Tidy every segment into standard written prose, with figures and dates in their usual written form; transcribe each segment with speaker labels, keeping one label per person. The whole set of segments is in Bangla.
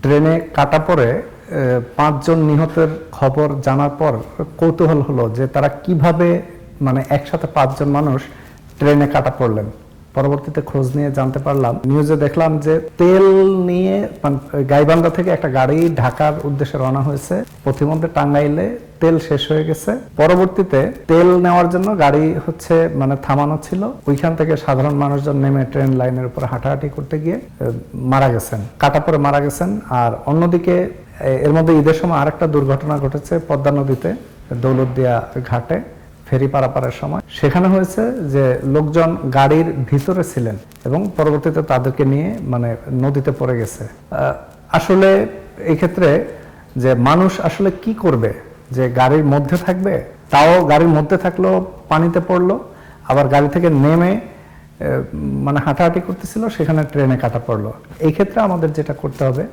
Speaker 1: ট্রেনে কাটা পড়ে ৫ জন নিহতের খবর জানার পর কৌতূহল হলো যে তারা কিভাবে মানে একসাথে ৫ জন মানুষ ট্রেনে কাটা পড়লেন। পরবর্তীতে খোঁজ নিয়ে জানতে পারলাম, নিউজে দেখলাম যে তেল নিয়ে গাইবান্ধা থেকে একটা গাড়ি ঢাকার উদ্দেশ্যে রওনা হয়েছে, পথিমধ্যে টাঙ্গাইলে তেল শেষ হয়ে গেছে। পরবর্তীতে তেল নেওয়ার জন্য গাড়ি মানে থামানো ছিল, ওইখান থেকে সাধারণ মানুষজন নেমে ট্রেন লাইনের উপর হাঁটাহাঁটি করতে গিয়ে মারা গেছেন, কাটা পড়ে মারা গেছেন। আর অন্যদিকে এর মধ্যে ঈদের সময় আরেকটা দুর্ঘটনা ঘটেছে পদ্মা নদীতে, দৌলতদিয়া ঘাটে ফেরি পারাপারের সময়। সেখানে হয়েছে যে লোকজন গাড়ির ভিতরে ছিলেন এবং পরবর্তীতে তাদেরকে নিয়ে মানে নদীতে পড়ে গেছে। আসলে এই ক্ষেত্রে যে মানুষ আসলে কি করবে, যে গাড়ির মধ্যে থাকবে, তাও গাড়ির মধ্যে থাকলেও পানিতে পড়লো, আবার গাড়ি থেকে নেমে মানে হাঁটাহাঁটি করতেছিল, সেখানে ট্রেনে কাটা পড়লো। এই ক্ষেত্রে আমাদের যেটা করতে হবে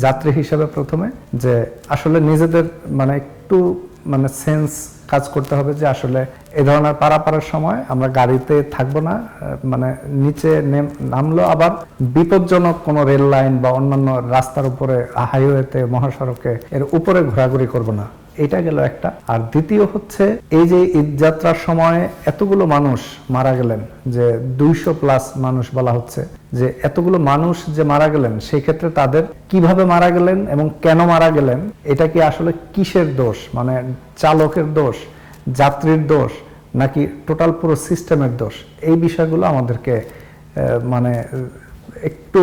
Speaker 1: যাত্রী হিসেবে প্রথমে যে আসলে নিজেদের মানে একটু মানে সেন্স কাজ করতে হবে যে আসলে এ ধরনের পারাপারের সময় আমরা গাড়িতে থাকবো না, মানে নিচে নামলো আবার বিপজ্জনক কোনো রেল লাইন বা অন্যান্য রাস্তার উপরে, হাইওয়েতে, মহাসড়কে এর উপরে ঘোরাঘুরি করব না। এটা গেল একটা। আর দ্বিতীয় হচ্ছে এই যে ঈদ যাত্রার সময় এতগুলো মানুষ মারা গেলেন, যে 200+ মানুষ বলা হচ্ছে, যে এতগুলো মানুষ যে মারা গেলেন সেই ক্ষেত্রে তাদের কিভাবে মারা গেলেন এবং কেন মারা গেলেন, এটা কি আসলে কিসের দোষ, মানে চালকের দোষ, যাত্রীর দোষ, নাকি টোটাল পুরো সিস্টেমের দোষ, এই বিষয়গুলো আমাদেরকে মানে একটু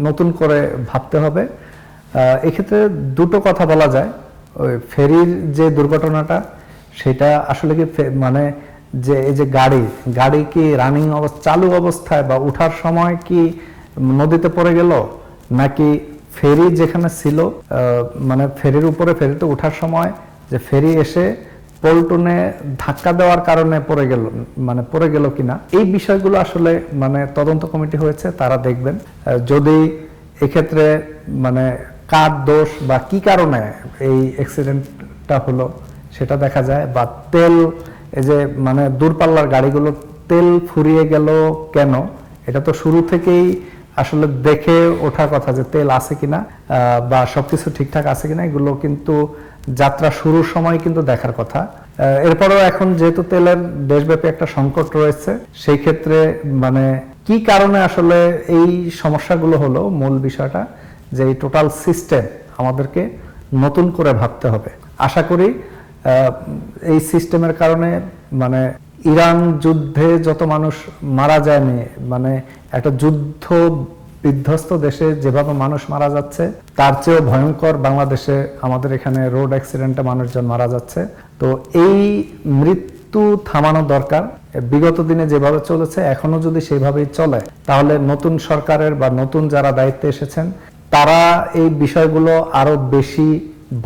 Speaker 1: নতুন করে ভাবতে হবে। এক্ষেত্রে দুটো কথা বলা যায়। ওই ফেরির যে দুর্ঘটনাটা, সেটা আসলে কি মানে যে এই যে গাড়ি কি রানিং চালু অবস্থায় বা উঠার সময় কি নদীতে পড়ে গেল, নাকি ফেরি যেখানে ছিল মানে ফেরির উপরে, ফেরিতে ওঠার সময় যে ফেরি এসে পল্টনে ধাক্কা দেওয়ার কারণে পড়ে গেল কিনা, এই বিষয়গুলো আসলে মানে তদন্ত কমিটি হয়েছে, তারা দেখবেন। যদি এক্ষেত্রে মানে কার দোষ বা কি কারণে এই অ্যাক্সিডেন্টটা হলো সেটা দেখা যায়, বা তেল এই যে মানে দূরপাল্লার গাড়িগুলো তেল ফুরিয়ে গেল কেন, এটা তো শুরু থেকেই আসলে দেখে ওঠার কথা যে তেল আছে কিনা বা সবকিছু ঠিকঠাক আছে কিনা, এগুলো কিন্তু যাত্রা শুরুর সময় কিন্তু দেখার কথা। এরপরেও এখন যেহেতু তেলের দেশব্যাপী একটা সংকট রয়েছে, সেই ক্ষেত্রে মানে কি কারণে আসলে এই সমস্যাগুলো হলো, মূল বিষয়টা যে এই টোটাল সিস্টেম আমাদেরকে নতুন করে ভাবতে হবে। আশা করি এই সিস্টেমের কারণে মানে ইরান যুদ্ধে যত মানুষ মারা যায়নি, মানে একটা যুদ্ধ বিধ্বস্ত দেশে যেভাবে মানুষ মারা যাচ্ছে, তার চেয়েও ভয়ঙ্কর বাংলাদেশে আমাদের এখানে রোড অ্যাক্সিডেন্টে মানুষজন মারা যাচ্ছে। তো এই মৃত্যু থামানো দরকার। বিগত দিনে যেভাবে চলেছে এখনো যদি সেইভাবেই চলে, তাহলে নতুন সরকারের বা নতুন যারা দায়িত্বে এসেছেন তারা এই বিষয়গুলো আরো বেশি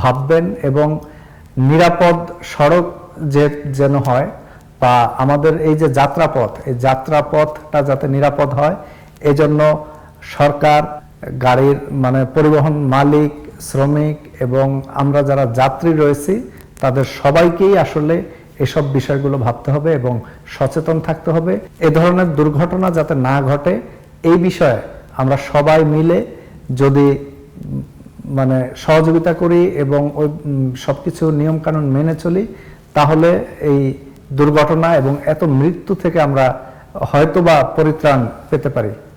Speaker 1: ভাববেন এবং নিরাপদ সড়ক যেন হয়, বা আমাদের এই যে যাত্রাপথ, এই যাত্রাপথটা যাতে নিরাপদ হয়, এজন্য সরকার, গাড়ির মানে পরিবহন মালিক, শ্রমিক এবং আমরা যারা যাত্রী রয়েছি তাদের সবাইকেই আসলে এসব বিষয়গুলো ভাবতে হবে এবং সচেতন থাকতে হবে। এ ধরনের দুর্ঘটনা যাতে না ঘটে, এই বিষয়ে আমরা সবাই মিলে যদি মানে সহযোগিতা করি এবং ওই সবকিছু নিয়ম কানুন মেনে চলি, তাহলে এই দুর্ঘটনা এবং এত মৃত্যু থেকে আমরা হয়তোবা পরিত্রাণ পেতে পারি।